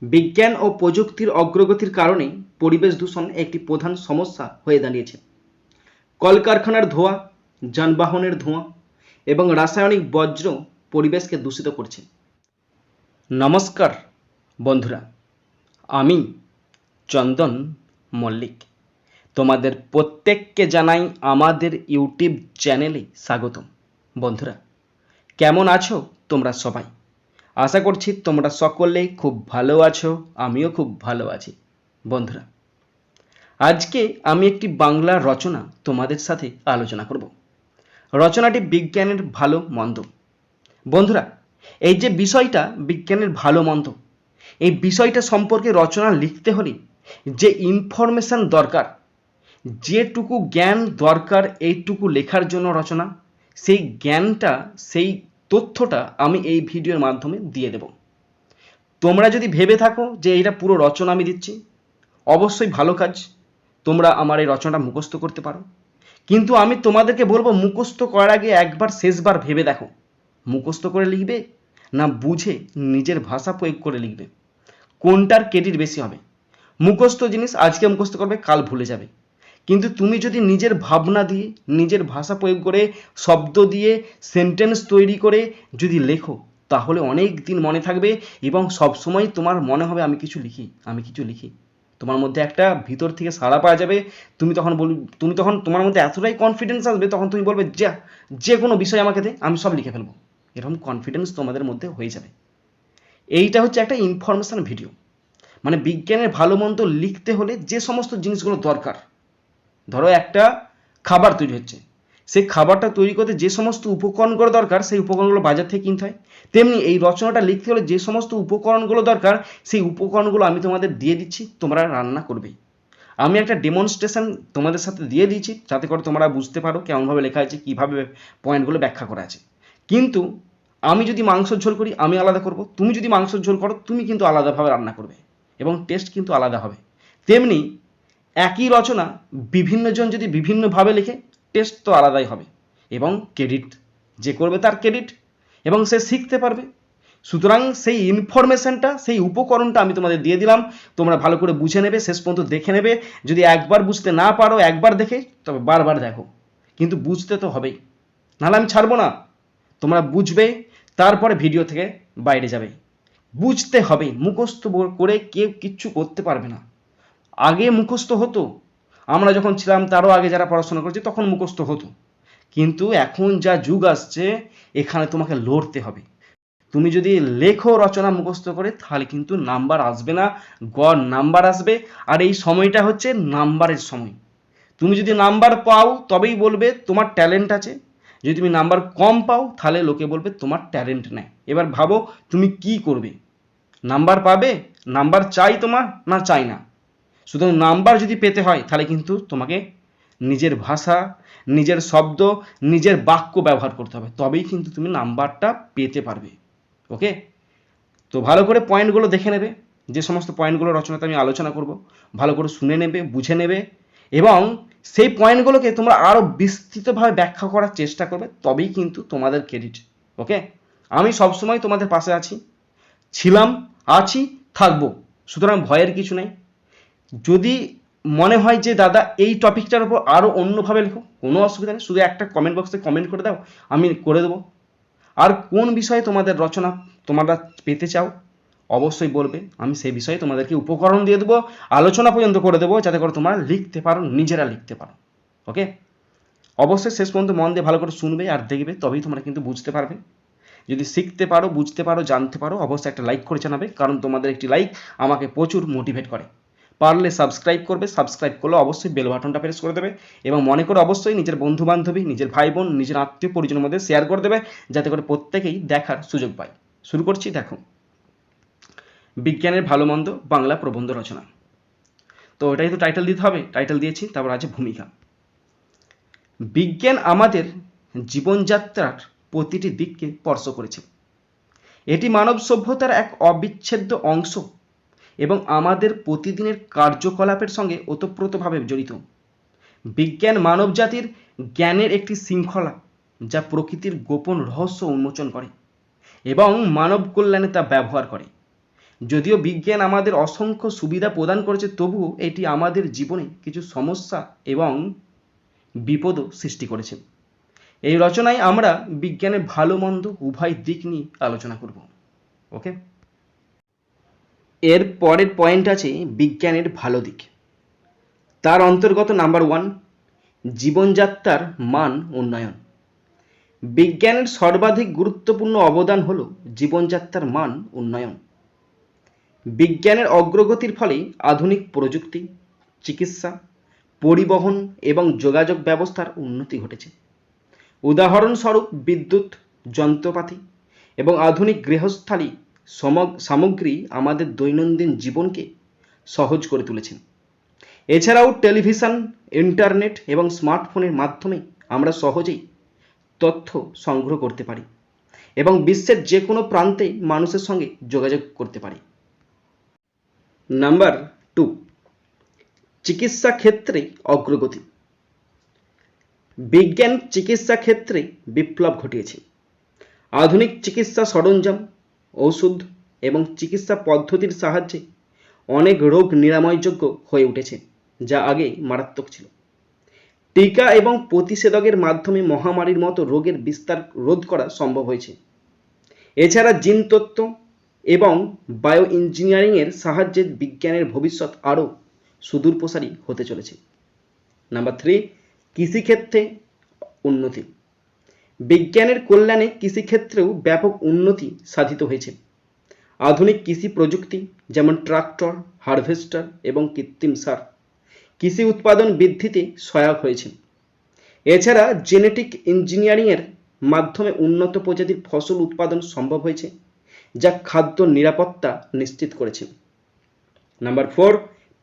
বিজ্ঞান ও প্রযুক্তির অগ্রগতির কারণে পরিবেশ দূষণ একটি প্রধান সমস্যা হয়ে দাঁড়িয়েছে। কলকারখানার ধোঁয়া, যানবাহনের ধোঁয়া এবং রাসায়নিক বর্জ্য পরিবেশকে দূষিত করছে। নমস্কার বন্ধুরা, আমি চন্দন মল্লিক তোমাদের প্রত্যেককে জানাই আমাদের ইউটিউব চ্যানেলে স্বাগতম। বন্ধুরা, কেমন আছো তোমরা সবাই? আশা করছি তোমরা সকলেই খুব ভালো আছো, আমিও খুব ভালো আছি। বন্ধুরা, আজকে আমি একটি বাংলা রচনা তোমাদের সাথে আলোচনা করব। রচনাটি বিজ্ঞানের ভালো মন্দ। বন্ধুরা, এই যে বিষয়টা বিজ্ঞানের ভালো মন্দ, এই বিষয়টা সম্পর্কে রচনা লিখতে হলে যে ইনফরমেশন দরকার, যেটুকু জ্ঞান দরকার এইটুকু লেখার জন্য রচনা, সেই জ্ঞানটা, সেই তথ্যটা আমি এই ভিডিওর মাধ্যমে দিয়ে দেব। তোমরা যদি ভেবে থাকো যে এটা পুরো রচনা আমি দিচ্ছি, অবশ্যই ভালো কাজ, তোমরা আমার এই রচনাটা মুখস্থ করতে পারো। কিন্তু আমি তোমাদেরকে বলবো, মুখস্থ করার আগে একবার শেষবার ভেবে দেখো, মুখস্থ করে লিখবে না বুঝে নিজের ভাষা প্রয়োগ করে লিখবে, কোনটার ক্রেডিট বেশি হবে? মুখস্থ জিনিস আজকে মুখস্থ করবে, কাল ভুলে যাবে। কিন্তু তুমি যদি নিজের ভাবনা দিয়ে, নিজের ভাষা প্রয়োগ করে, শব্দ দিয়ে সেন্টেন্স তৈরি করে যদি লেখো, তাহলে অনেক দিন মনে থাকবে এবং সবসময় তোমার মনে হবে আমি কিছু লিখি। তোমার মধ্যে একটা ভিতর থেকে সাড়া পাওয়া যাবে। তুমি তখন তোমার মধ্যে এতটাই কনফিডেন্স আসবে, তখন তুমি বলবে যে কোনো বিষয় আমাকে দে, আমি সব লিখে ফেলবো। এরকম কনফিডেন্স তোমাদের মধ্যে হয়ে যাবে। এইটা হচ্ছে একটা ইনফরমেশন ভিডিও। মানে বিজ্ঞানের ভালো মন্দ লিখতে হলে যে সমস্ত জিনিসগুলো দরকার, ধরো একটা খাবার তৈরি হচ্ছে, সেই খাবারটা তৈরি করতে যে সমস্ত উপকরণগুলো দরকার, সেই উপকরণগুলো বাজার থেকে কিনতে হয়। তেমনি এই রচনাটা লিখতে হলে যে সমস্ত উপকরণগুলো দরকার, সেই উপকরণগুলো আমি তোমাদের দিয়ে দিচ্ছি, তোমরা রান্না করবে। আমি একটা ডেমনস্ট্রেশন তোমাদের সাথে দিয়ে দিয়েছি, যাতে করে তোমরা বুঝতে পারো কেমনভাবে লেখা আছে, কীভাবে পয়েন্টগুলো ব্যাখ্যা করা আছে। কিন্তু আমি যদি মাংসর ঝোল করি, আমি আলাদা করব, তুমি যদি মাংসর ঝোল করো, তুমি কিন্তু আলাদাভাবে রান্না করবে এবং টেস্ট কিন্তু আলাদা হবে। তেমনি একই রচনা বিভিন্ন জন যদি বিভিন্নভাবে লেখে, টেস্ট তো আলাদাই হবে এবং ক্রেডিট যে করবে তার ক্রেডিট, এবং সে শিখতে পারবে। সুতরাং সেই ইনফরমেশনটা, সেই উপকরণটা আমি তোমাদের দিয়ে দিলাম, তোমরা ভালো করে বুঝে নেবে, শেষ পর্যন্ত দেখে নেবে। যদি একবার বুঝতে না পারো, একবার দেখে, তবে বারবার দেখো, কিন্তু বুঝতে তো হবেই, নাহলে আমি ছাড়বো না। তোমরা বুঝবে, তারপরে ভিডিও থেকে বাইরে যাবে। বুঝতে হবে, মুখস্থ করে কেউ কিচ্ছু করতে পারবে না। আগে মুখস্থ হতো, আমরা যখন ছিলাম তারও আগে যারা পড়াশোনা করেছে তখন মুখস্থ হতো, কিন্তু এখন যা যুগ আসছে, এখানে তোমাকে লড়তে হবে। তুমি যদি লেখো রচনা মুখস্থ করে, তাহলে কিন্তু নাম্বার আসবে না, গড় নাম্বার আসবে। আর এই সময়টা হচ্ছে নাম্বারের সময়। তুমি যদি নাম্বার পাও তবেই বলবে তোমার ট্যালেন্ট আছে, যদি তুমি নাম্বার কম পাও তাহলে লোকে বলবে তোমার ট্যালেন্ট নেই। এবার ভাবো তুমি কি করবে? নাম্বার পাবে? নাম্বার চাই তোমার না চাই না? সুতরাং নাম্বার যদি পেতে হয়, তাহলে কিন্তু তোমাকে নিজের ভাষা, নিজের শব্দ, নিজের বাক্য ব্যবহার করতে হবে, তবেই কিন্তু তুমি নাম্বারটা পেতে পারবে। ওকে, তো ভালো করে পয়েন্টগুলো দেখে নেবে, যে সমস্ত পয়েন্টগুলো রচনাতে আমি আলোচনা করব, ভালো করে শুনে নেবে, বুঝে নেবে, এবং সেই পয়েন্টগুলোকে তোমরা আরও বিস্তৃতভাবে ব্যাখ্যা করার চেষ্টা করবে, তবেই কিন্তু তোমাদের ক্রেডিট। ওকে, আমি সবসময় তোমাদের পাশে আছি, ছিলাম, আছি, থাকবো। সুতরাং ভয়ের কিছু নেই। যদি মনে হয় যে দাদা এই টপিকটার উপর আরও অন্যভাবে লেখো, কোনো অসুবিধা নেই, শুধু একটা কমেন্ট বক্সে কমেন্ট করে দাও, আমি করে দেবো। আর কোন বিষয়ে তোমাদের রচনা তোমরা পেতে চাও অবশ্যই বলবে, আমি সেই বিষয়ে তোমাদেরকে উপকরণ দিয়ে দেবো, আলোচনা পর্যন্ত করে দেবো, যাতে করে তোমরা লিখতে পারো, নিজেরা লিখতে পারো। ওকে, অবশ্যই শেষ পর্যন্ত মন দিয়ে ভালো করে শুনবে আর দেখবে, তবেই তোমরা কিন্তু বুঝতে পারবে। যদি শিখতে পারো, বুঝতে পারো, জানতে পারো, অবশ্যই একটা লাইক করে জানাবে, কারণ তোমাদের একটি লাইক আমাকে প্রচুর মোটিভেট করে। পারলে সাবস্ক্রাইব করবে, সাবস্ক্রাইব করলে অবশ্যই বেল বাটনটা প্রেস করে দেবে, এবং মনে করে অবশ্যই নিজের বন্ধু বান্ধবী, নিজের ভাই বোন, নিজের আত্মীয় পরিজনের মধ্যে শেয়ার করে দেবে, যাতে করে প্রত্যেকেই দেখার সুযোগ পায়। শুরু করছি, দেখো, বিজ্ঞানের ভালো মন্দ বাংলা প্রবন্ধ রচনা। তো ওটাই তো টাইটেল দিতে হবে, টাইটেল দিয়েছি, তারপর আছে ভূমিকা। বিজ্ঞান আমাদের জীবনযাত্রার প্রতিটি দিককে স্পর্শ করেছে। এটি মানব সভ্যতার এক অবিচ্ছেদ্য অংশ এবং আমাদের প্রতিদিনের কার্যকলাপের সঙ্গে ওতপ্রোতভাবে জড়িত। বিজ্ঞান মানবজাতির জ্ঞানের একটি শৃঙ্খলা, যা প্রকৃতির গোপন রহস্য উন্মোচন করে এবং মানব কল্যাণে তা ব্যবহার করে। যদিও বিজ্ঞান আমাদের অসংখ্য সুবিধা প্রদান করেছে, তবুও এটি আমাদের জীবনে কিছু সমস্যা এবং বিপদও সৃষ্টি করেছে। এই রচনায় আমরা বিজ্ঞানের ভালো মন্দ উভয় দিক নিয়ে আলোচনা করব। ওকে, এর পরের পয়েন্ট আছে বিজ্ঞানের ভালো দিক। তার অন্তর্গত নাম্বার 1, জীবনযাত্রার মান উন্নয়ন। বিজ্ঞানের সর্বাধিক গুরুত্বপূর্ণ অবদান হল জীবনযাত্রার মান উন্নয়ন। বিজ্ঞানের অগ্রগতির ফলে আধুনিক প্রযুক্তি, চিকিৎসা, পরিবহন এবং যোগাযোগ ব্যবস্থার উন্নতি ঘটেছে। উদাহরণস্বরূপ বিদ্যুৎ, যন্ত্রপাতি এবং আধুনিক গৃহস্থালী সামগ্রী আমাদের দৈনন্দিন জীবনকে সহজ করে তুলেছে। এছাড়াও টেলিভিশন, ইন্টারনেট এবং স্মার্টফোনের মাধ্যমে আমরা সহজেই তথ্য সংগ্রহ করতে পারি এবং বিশ্বের যে কোনো প্রান্তে মানুষের সঙ্গে যোগাযোগ করতে পারি। নাম্বার 2, চিকিৎসা ক্ষেত্রে অগ্রগতি। বিজ্ঞান চিকিৎসা ক্ষেত্রে বিপ্লব ঘটিয়েছে। আধুনিক চিকিৎসা সরঞ্জাম, ওষুধ এবং চিকিৎসা পদ্ধতির সাহায্যে অনেক রোগ নিরাময়যোগ্য হয়ে উঠেছে, যা আগে মারাত্মক ছিল। টিকা এবং প্রতিষেধকের মাধ্যমে মহামারীর মতো রোগের বিস্তার রোধ করা সম্ভব হয়েছে। এছাড়া জিন তত্ত্ব এবং বায়ো ইঞ্জিনিয়ারিংয়ের সাহায্যে বিজ্ঞানের ভবিষ্যৎ আরও সুদূরপ্রসারী হতে চলেছে। নাম্বার 3, কৃষিক্ষেত্রে উন্নতি। বিজ্ঞানের কল্যাণে কৃষিক্ষেত্রেও ব্যাপক উন্নতি সাধিত হয়েছে। আধুনিক কৃষি প্রযুক্তি যেমন ট্রাক্টর, হারভেস্টার এবং কৃত্রিম সার কৃষি উৎপাদন বৃদ্ধিতে সহায়ক হয়েছে। এছাড়া জেনেটিক ইঞ্জিনিয়ারিংয়ের মাধ্যমে উন্নত প্রজাতির ফসল উৎপাদন সম্ভব হয়েছে, যা খাদ্য নিরাপত্তা নিশ্চিত করেছে। নাম্বার 4,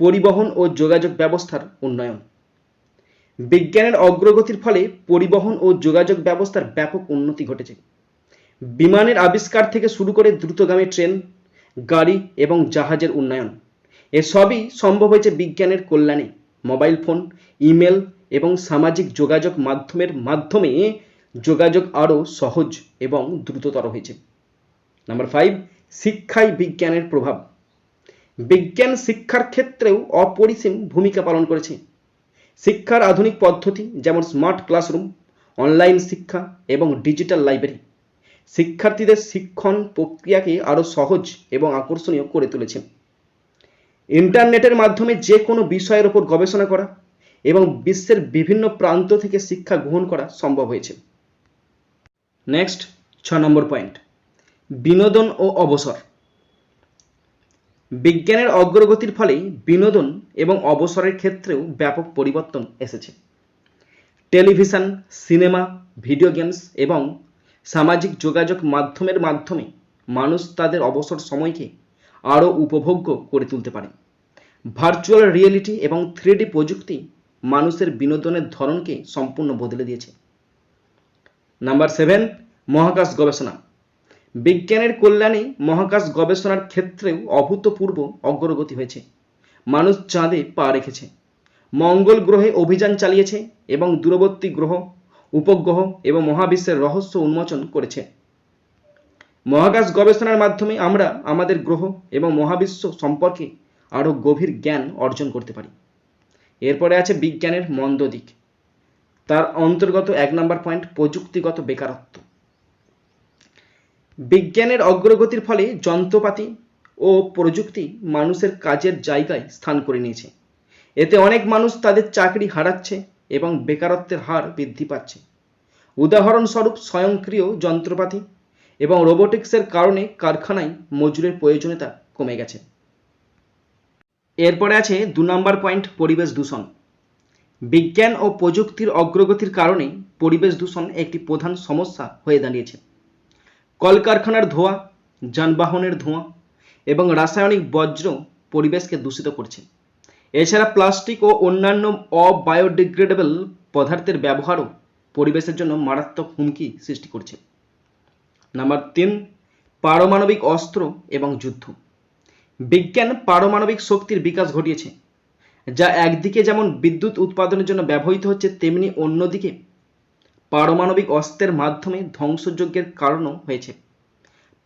পরিবহন ও যোগাযোগ ব্যবস্থার উন্নয়ন। বিজ্ঞানের অগ্রগতির ফলে পরিবহন ও যোগাযোগ ব্যবস্থার ব্যাপক উন্নতি ঘটেছে। বিমানের আবিষ্কার থেকে শুরু করে দ্রুতগামী ট্রেন, গাড়ি এবং জাহাজের উন্নয়ন, এসবই সম্ভব হয়েছে বিজ্ঞানের কল্যাণে। মোবাইল ফোন, ইমেল এবং সামাজিক যোগাযোগ মাধ্যমে যোগাযোগ আরও সহজ এবং দ্রুততর হয়েছে। নাম্বার 5, শিক্ষায় বিজ্ঞানের প্রভাব। বিজ্ঞান শিক্ষার ক্ষেত্রেও অপরিসীম ভূমিকা পালন করেছে। শিক্ষার আধুনিক পদ্ধতি যেমন স্মার্ট ক্লাসরুম, অনলাইন শিক্ষা এবং ডিজিটাল লাইব্রেরি শিক্ষার্থীদের শিক্ষণ প্রক্রিয়াকে আরও সহজ এবং আকর্ষণীয় করে তুলেছে। ইন্টারনেটের মাধ্যমে যে কোনো বিষয়ের উপর গবেষণা করা এবং বিশ্বের বিভিন্ন প্রান্ত থেকে শিক্ষা গ্রহণ করা সম্ভব হয়েছে। নেক্সট 6 নম্বর পয়েন্ট, বিনোদন ও অবসর। বিজ্ঞানের অগ্রগতির ফলে বিনোদন এবং অবসরের ক্ষেত্রেও ব্যাপক পরিবর্তন এসেছে। টেলিভিশন, সিনেমা, ভিডিও গেমস এবং সামাজিক যোগাযোগ মাধ্যমের মাধ্যমে মানুষ তাদের অবসর সময়কে আরও উপভোগ্য করে তুলতে পারে। ভার্চুয়াল রিয়েলিটি এবং 3D প্রযুক্তি মানুষের বিনোদনের ধরনকে সম্পূর্ণ বদলে দিয়েছে। নাম্বার 7, মহাকাশ গবেষণা। বিজ্ঞানের কল্যাণে মহাকাশ গবেষণার ক্ষেত্রেও অভূতপূর্ব অগ্রগতি হয়েছে। মানুষ চাঁদে পা রেখেছে, মঙ্গল গ্রহে অভিযান চালিয়েছে এবং দূরবর্তী গ্রহ, উপগ্রহ এবং মহাবিশ্বের রহস্য উন্মোচন করেছে। মহাকাশ গবেষণার মাধ্যমে আমরা আমাদের গ্রহ এবং মহাবিশ্ব সম্পর্কে আরও গভীর জ্ঞান অর্জন করতে পারি। এরপরে আছে বিজ্ঞানের মন্দ দিক। তার অন্তর্গত 1 নম্বর পয়েন্ট, প্রযুক্তিগত বেকারত্ব। বিজ্ঞানের অগ্রগতির ফলে যন্ত্রপাতি ও প্রযুক্তি মানুষের কাজের জায়গায় স্থান করে নিয়েছে। এতে অনেক মানুষ তাদের চাকরি হারাচ্ছে এবং বেকারত্বের হার বৃদ্ধি পাচ্ছে। উদাহরণস্বরূপ স্বয়ংক্রিয় যন্ত্রপাতি এবং রোবোটিক্সের কারণে কারখানায় মজুরের প্রয়োজনীয়তা কমে গেছে। এরপরে আছে 2 নম্বর পয়েন্ট, পরিবেশ দূষণ। বিজ্ঞান ও প্রযুক্তির অগ্রগতির কারণে পরিবেশ দূষণ একটি প্রধান সমস্যা হয়ে দাঁড়িয়েছে। কলকারখানার ধোঁয়া, যানবাহনের ধোঁয়া এবং রাসায়নিক বর্জ্য পরিবেশকে দূষিত করছে। এছাড়া প্লাস্টিক ও অন্যান্য অবায়োডিগ্রেডেবল পদার্থের ব্যবহারও পরিবেশের জন্য মারাত্মক হুমকি সৃষ্টি করছে। নাম্বার 3, পারমাণবিক অস্ত্র এবং যুদ্ধ। বিজ্ঞান পারমাণবিক শক্তির বিকাশ ঘটিয়েছে, যা একদিকে যেমন বিদ্যুৎ উৎপাদনের জন্য ব্যবহৃত হচ্ছে, তেমনি অন্যদিকে পারমাণবিক অস্ত্রের মাধ্যমে ধ্বংসযজ্ঞের কারণও হয়েছে।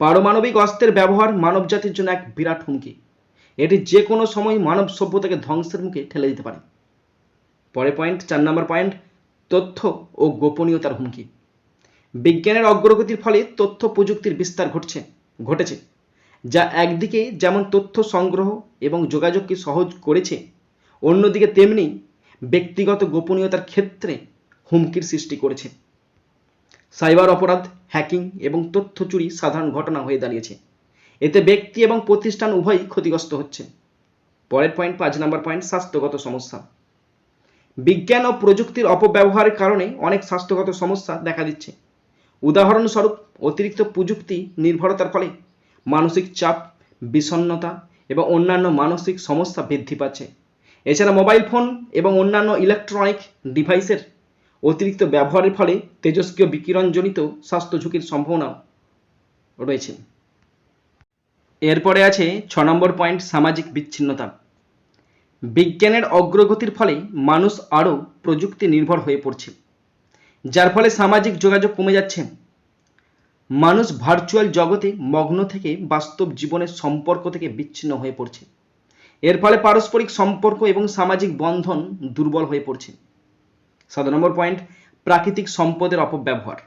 পারমাণবিক অস্ত্রের ব্যবহার মানবজাতির জন্য এক বিরাট হুমকি। এটি যে কোনো সময় মানব সভ্যতাকে ধ্বংসের মুখে ঠেলে দিতে পারে। পরের পয়েন্ট, 4 নম্বর পয়েন্ট, তথ্য ও গোপনীয়তার হুমকি। বিজ্ঞানের অগ্রগতির ফলে তথ্য প্রযুক্তির বিস্তার ঘটেছে, যা একদিকে যেমন তথ্য সংগ্রহ এবং যোগাযোগকে সহজ করেছে, অন্যদিকে তেমনি ব্যক্তিগত গোপনীয়তার ক্ষেত্রে হুমকির সৃষ্টি করেছে। সাইবার অপরাধ, হ্যাকিং এবং তথ্য চুরি সাধারণ ঘটনা হয়ে দাঁড়িয়েছে। এতে ব্যক্তি এবং প্রতিষ্ঠান উভয়ই ক্ষতিগ্রস্ত হচ্ছে। পরের পয়েন্ট, 5 নম্বর পয়েন্ট, স্বাস্থ্যগত সমস্যা। বিজ্ঞান ও প্রযুক্তির অপব্যবহারের কারণে অনেক স্বাস্থ্যগত সমস্যা দেখা দিচ্ছে। উদাহরণস্বরূপ, অতিরিক্ত প্রযুক্তি নির্ভরতার ফলে মানসিক চাপ, বিষণ্ণতা এবং অন্যান্য মানসিক সমস্যা বৃদ্ধি পাচ্ছে। এছাড়া মোবাইল ফোন এবং অন্যান্য ইলেকট্রনিক ডিভাইসের অতিরিক্ত ব্যবহারের ফলে তেজস্ক্রিয় বিকিরণজনিত স্বাস্থ্য ঝুঁকির সম্ভাবনাও রয়েছে। এরপরে আছে 6 নম্বর পয়েন্ট, সামাজিক বিচ্ছিন্নতা। বিজ্ঞানের অগ্রগতির ফলে মানুষ আরও প্রযুক্তি নির্ভর হয়ে পড়ছে, যার ফলে সামাজিক যোগাযোগ কমে যাচ্ছে। মানুষ ভার্চুয়াল জগতে মগ্ন থেকে বাস্তব জীবনের সম্পর্ক থেকে বিচ্ছিন্ন হয়ে পড়ছে। এর ফলে পারস্পরিক সম্পর্ক এবং সামাজিক বন্ধন দুর্বল হয়ে পড়ছে। 7 নম্বর পয়েন্ট, প্রাকৃতিক সম্পদের অপব্যবহার।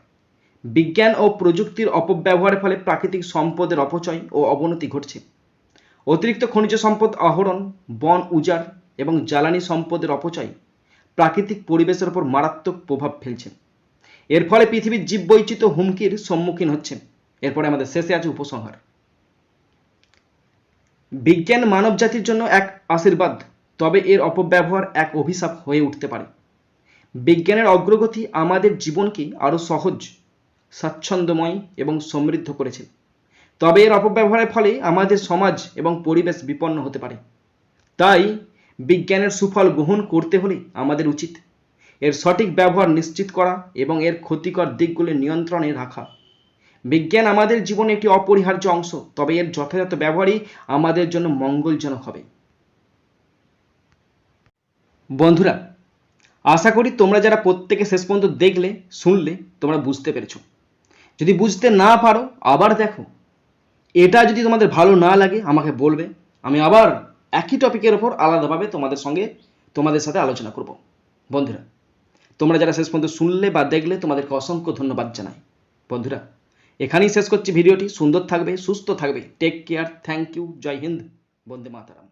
বিজ্ঞান ও প্রযুক্তির অপব্যবহারের ফলে প্রাকৃতিক সম্পদের অপচয় ও অবনতি ঘটছে। অতিরিক্ত খনিজ সম্পদ আহরণ, বন উজাড় এবং জ্বালানি সম্পদের অপচয় প্রাকৃতিক পরিবেশের উপর মারাত্মক প্রভাব ফেলছে। এর ফলে পৃথিবীর জীববৈচিত্র্য হুমকির সম্মুখীন হচ্ছে। এরপরে আমাদের শেষে আছে উপসংহার। বিজ্ঞান মানব জাতির জন্য এক আশীর্বাদ, তবে এর অপব্যবহার এক অভিশাপ হয়ে উঠতে পারে। বিজ্ঞানের অগ্রগতি আমাদের জীবনকে আরও সহজ, স্বাচ্ছন্দ্যময় এবং সমৃদ্ধ করেছে, তবে এর অপব্যবহারের ফলে আমাদের সমাজ এবং পরিবেশ বিপন্ন হতে পারে। তাই বিজ্ঞানের সুফল গ্রহণ করতে হলে আমাদের উচিত এর সঠিক ব্যবহার নিশ্চিত করা এবং এর ক্ষতিকর দিকগুলি নিয়ন্ত্রণে রাখা। বিজ্ঞান আমাদের জীবনে একটি অপরিহার্য অংশ, তবে এর যথাযথ ব্যবহারই আমাদের জন্য মঙ্গলজনক হবে। বন্ধুরা, আশা করি তোমরা যারা প্রত্যেকে শেষ পর্যন্ত দেখলে, শুনলে, তোমরা বুঝতে পেরেছো। যদি বুঝতে না পারো আবার দেখো। এটা যদি তোমাদের ভালো না লাগে আমাকে বলবে, আমি আবার একই টপিকের ওপর আলাদাভাবে তোমাদের সাথে আলোচনা করব। বন্ধুরা, তোমরা যারা শেষ পর্যন্ত শুনলে বা দেখলে তোমাদেরকে অসংখ্য ধন্যবাদ জানাই। বন্ধুরা, এখানেই শেষ করছি ভিডিওটি। সুন্দর থাকবে, সুস্থ থাকবে, take care, thank you, Jai Hind, Vande Mataram.